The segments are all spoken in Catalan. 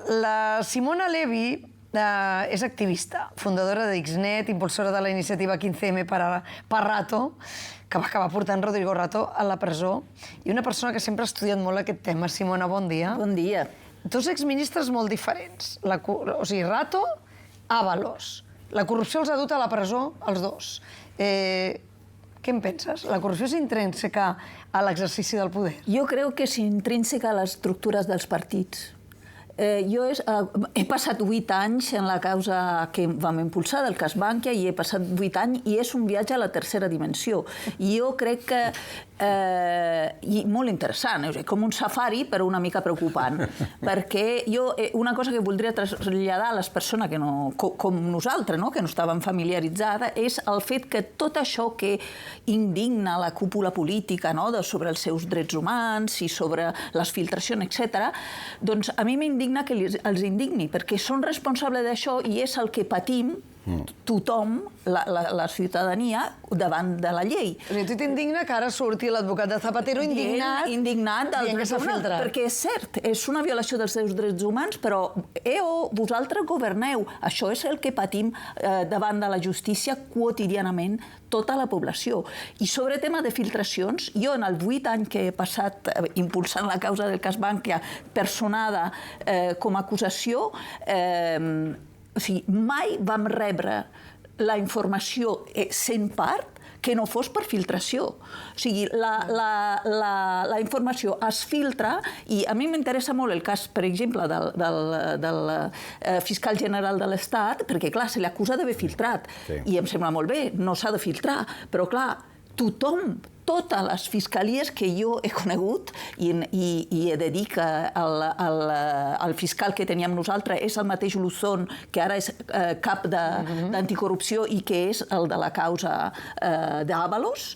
La Simona Levi és activista, fundadora d'Xnet, impulsora de la iniciativa 15M per Rato, que va acabar portant Rodrigo Rato a la presó, i una persona que sempre ha estudiat molt aquest tema. Simona, bon dia. Bon dia. Dos exministres molt diferents. O sigui, Rato, Ábalos. La corrupció els ha dut a la presó, els dos. Què en penses? La corrupció és intrínseca a l'exercici del poder? Jo crec que és intrínseca a les estructures dels partits. Jo he passat 8 anys en la causa que vam impulsar del cas Bankia i he passat 8 anys i és un viatge a la tercera dimensió. I jo crec que i molt interessant, com un safari però una mica preocupant, perquè jo una cosa que voldria traslladar a les persones que no, com nosaltres, que no estaven familiaritzades, és el fet que tot això que indigna la cúpula política sobre els seus drets humans i sobre les filtracions, etc., doncs a mi m'indigna que els indigni, perquè són responsables d'això i és el que patim tothom, la ciutadania, davant de la llei. O sigui, tu t'indigna que ara surti l'advocat de Zapatero indignat dient que s'ha filtrat. Perquè és cert, és una violació dels seus drets humans, però vosaltres governeu. Això és el que patim davant de la justícia quotidianament tota la població. I sobre tema de filtracions, jo en els 8 anys que he passat impulsant la causa del cas Bankia personada com a acusació, o sigui, mai vam rebre la informació 100 part que no fos per filtració. O sigui, la informació es filtra i a mi m'interessa molt el cas, per exemple, del fiscal general de l'Estat, perquè, clar, se l'acusa d'haver filtrat. I em sembla molt bé, no s'ha de filtrar, però, clar, tothom, totes les fiscalies que jo he conegut i he de dir que el fiscal que teníem nosaltres és el mateix Luzón, que ara és cap d'anticorrupció i que és el de la causa d'Ábalos.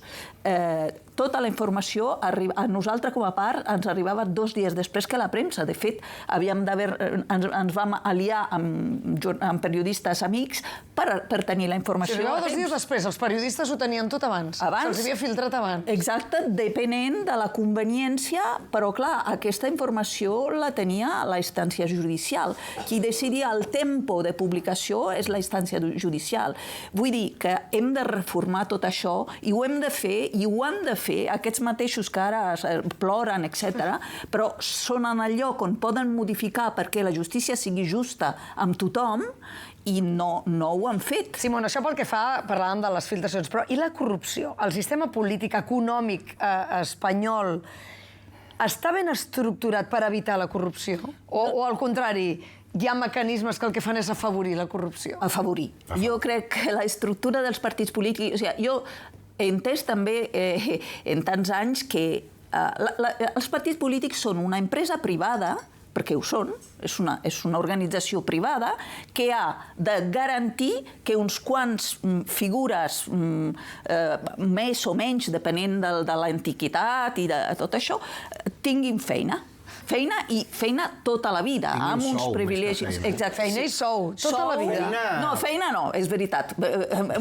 Tota la informació a nosaltres com a part ens arribava 2 dies després que la premsa. De fet, ens vam aliar amb periodistes amics per tenir la informació. Si arribava 2 dies després, els periodistes ho tenien tot abans. Se'ls havia filtrat abans. Exacte, depenent de la conveniència, però clar, aquesta informació la tenia la instància judicial. Qui decidia el tempo de publicació és la instància judicial. Vull dir que hem de reformar tot això i ho hem de fer, i ho han de fer aquests mateixos que ara ploren, etc., però són en el lloc on poden modificar perquè la justícia sigui justa amb tothom i no ho han fet. Simona, això pel que fa, parlàvem de les filtracions, però i la corrupció? El sistema polític, econòmic espanyol està ben estructurat per evitar la corrupció? O al contrari, hi ha mecanismes que el que fan és afavorir la corrupció? Afavorir. Jo crec que la estructura dels partits polítics... O sigui, jo he entès també en tants anys que els partits polítics són una empresa privada, perquè ho són, és una organització privada que ha de garantir que uns quants figures més o menys, depenent de l'antiquitat i de tot això, tinguin feina. Feina tota la vida, amb uns privilegis. Exacte, feina i sou, tota la vida. No, feina no, és veritat.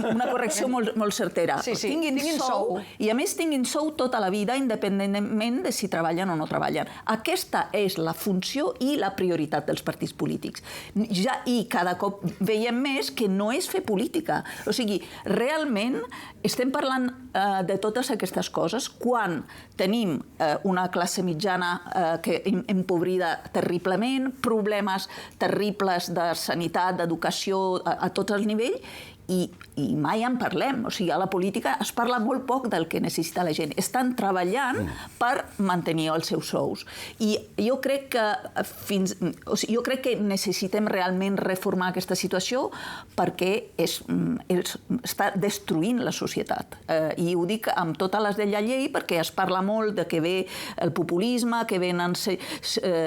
Una correcció molt certera. Tinguin sou, i a més tinguin sou tota la vida, independentment de si treballen o no treballen. Aquesta és la funció i la prioritat dels partits polítics. I cada cop veiem més que no és fer política. O sigui, realment estem parlant de totes aquestes coses quan tenim una classe mitjana que empobrida terriblement, problemes terribles de sanitat, d'educació a tots els nivells, i mai en parlem. O sigui, a la política es parla molt poc del que necessita la gent. Estan treballant per mantenir els seus sous. I jo crec que necessitem realment reformar aquesta situació perquè està destruint la societat. I ho dic amb totes les de la llei perquè es parla molt de que ve el populisme, que ve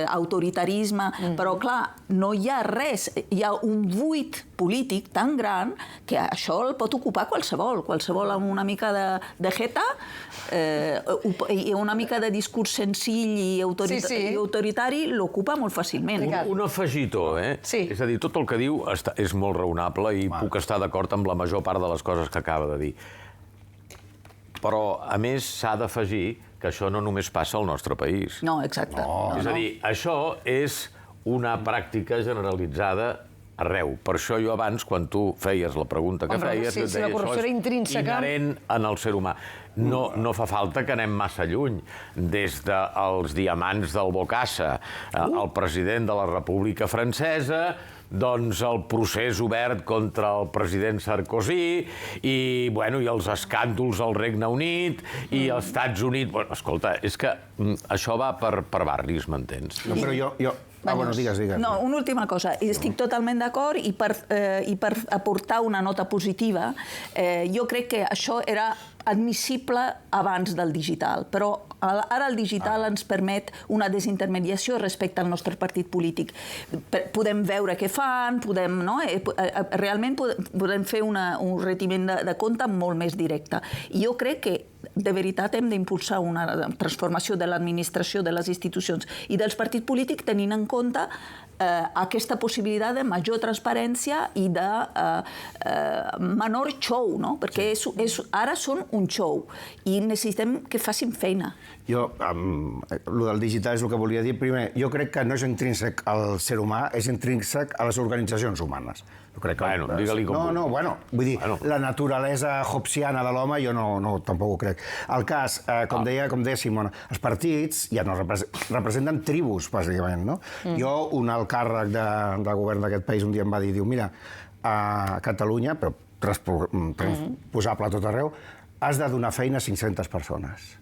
autoritarisme, però clar, no hi ha res. Hi ha un buit polític tan gran que això el pot ocupar qualsevol amb una mica de jeta i una mica de discurs senzill i autoritari l'ocupa molt fàcilment. Un afegitó, és a dir, tot el que diu és molt raonable i puc estar d'acord amb la major part de les coses que acaba de dir. Però, a més, s'ha d'afegir que això no només passa al nostre país. No, exacte. És a dir, això és una pràctica generalitzada arreu. Per això jo abans, quan tu feies la pregunta que feies, si la corrupció era intrínseca... inherent en el ser humà. No fa falta que anem massa lluny. Des dels diamants del Bocassa, el president de la República Francesa, doncs el procés obert contra el president Sarkozy i els escàndols al Regne Unit i als Estats Units... Escolta, és que això va per barris, m'entens? No, però jo... digues. No, una última cosa. Estic totalment d'acord i per aportar una nota positiva, jo crec que això era admissible abans del digital, però ara el digital ens permet una desintermediació respecte al nostre partit polític. Podem veure què fan, realment podem fer un retiment de compte molt més directe. I jo crec que de veritat hem d'impulsar una transformació de l'administració, de les institucions i dels partits polítics tenint en compte aquesta possibilitat de major transparència i de menor show, no? Perquè ara són un show i necessitem que facin feina. Jo, el del digital és el que volia dir. Primer, jo crec que no és intrínsec al ser humà, és intrínsec a les organitzacions humanes. Digue-li com... Vull dir, la naturalesa hobbesiana de l'home jo tampoc ho crec. El cas, com deia Simona, els partits ja no representen tribus, bàsicament, no? Jo, un alt càrrec de govern d'aquest país, un dia em va dir, mira, a Catalunya, però transposable a tot arreu, has de donar feina a 500 persones.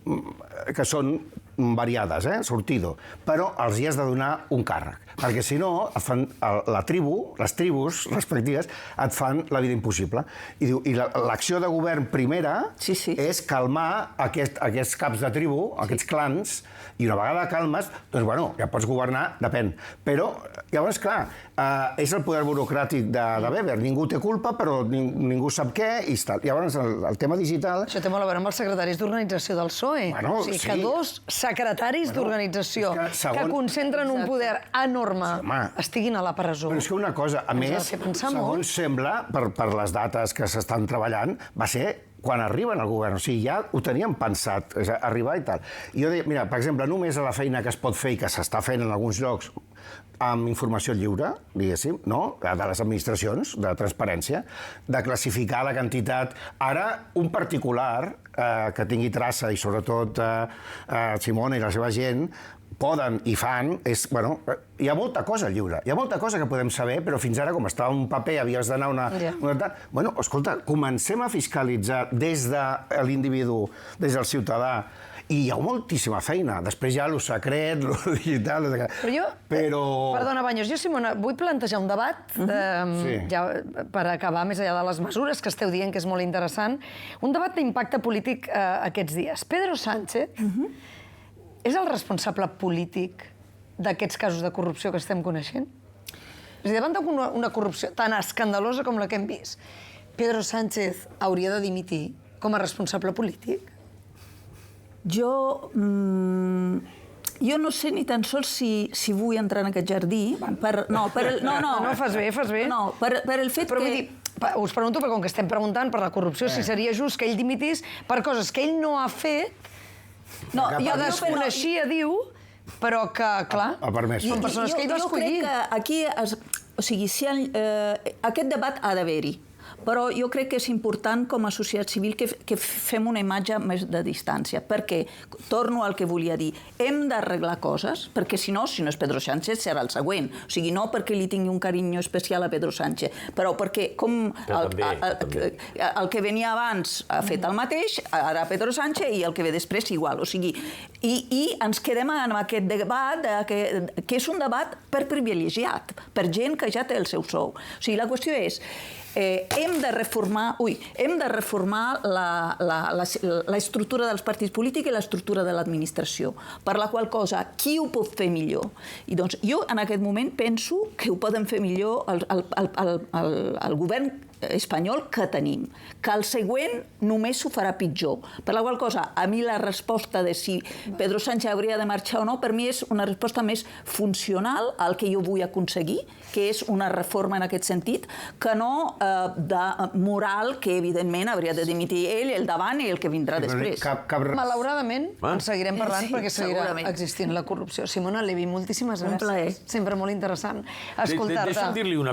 Que són variades, sortido, però els hi has de donar un càrrec, perquè si no, les tribus respectives et fan la vida impossible. I l'acció de govern primera és calmar aquests caps de tribu, aquests clans, i una vegada calmes, doncs, ja pots governar, depèn. Però, llavors, clar, és el poder burocràtic de Weber. Ningú té culpa, però ningú sap què, i tal. Llavors, el tema digital... Això té molt a veure amb els secretaris d'organització del PSOE. O sigui, que dos secretaris d'organització que concentren un poder enorme estiguin a la presó. Però és que una cosa, a més, segons sembla, per les dates que s'estan treballant, va ser quan arriben al govern. O sigui, ja ho teníem pensat, arribar i tal. I jo deia, mira, per exemple, només a la feina que es pot fer i que s'està fent en alguns llocs amb informació lliure, diguéssim, no? De les administracions, de transparència, de classificar la quantitat. Ara, un particular que tingui traça, i sobretot Simona i la seva gent, poden i fan, hi ha molta cosa lliure, hi ha molta cosa que podem saber, però fins ara, com estava un paper, havies d'anar una... Escolta, comencem a fiscalitzar des de l'individu, des del ciutadà, i hi ha moltíssima feina. Després ja el secret, el digital... Però perdona, Baños, jo, Simona, vull plantejar un debat, ja per acabar, més enllà de les mesures que esteu dient, que és molt interessant, un debat d'impacte polític aquests dies. Pedro Sánchez és el responsable polític d'aquests casos de corrupció que estem coneixent? És a dir, davant d'una corrupció tan escandalosa com la que hem vist, Pedro Sánchez hauria de dimitir com a responsable polític? Jo no sé ni tan sols si vull entrar en aquest jardí. No, fas bé. No, per el fet que... Us pregunto, perquè com que estem preguntant per la corrupció, si seria just que ell dimitís per coses que ell no ha fet, jo desconeixia, diu, però que, clar, són persones que ell va escollir. Jo crec que aquí, o sigui, aquest debat ha d'haver-hi. Però jo crec que és important com a societat civil que fem una imatge més de distància, perquè, torno al que volia dir, hem d'arreglar coses, perquè si no és Pedro Sánchez serà el següent. O sigui, no perquè li tingui un carinyo especial a Pedro Sánchez, però perquè com el que venia abans ha fet el mateix, ara Pedro Sánchez, i el que ve després igual. O sigui, i ens quedem en aquest debat, que és un debat per privilegiat, per gent que ja té el seu sou. O sigui, la qüestió és... hem de reformar l'estructura dels partits polítics i l'estructura de l'administració, per la qual cosa, qui ho pot fer millor? I doncs jo en aquest moment penso que ho poden fer millor el govern espanyol que tenim, que el següent només ho farà pitjor. Per la qual cosa, a mi la resposta de si Pedro Sánchez hauria de marxar o no, per mi és una resposta més funcional al que jo vull aconseguir, que és una reforma en aquest sentit, que no de moral, que evidentment hauria de dimitir ell, el davant i el que vindrà després. Malauradament, en seguirem parlant perquè seguirà segurament. existint la corrupció. Simona Levi, moltíssimes gràcies. plaer. Sempre molt interessant escoltar-te. Deixa'm dir-li una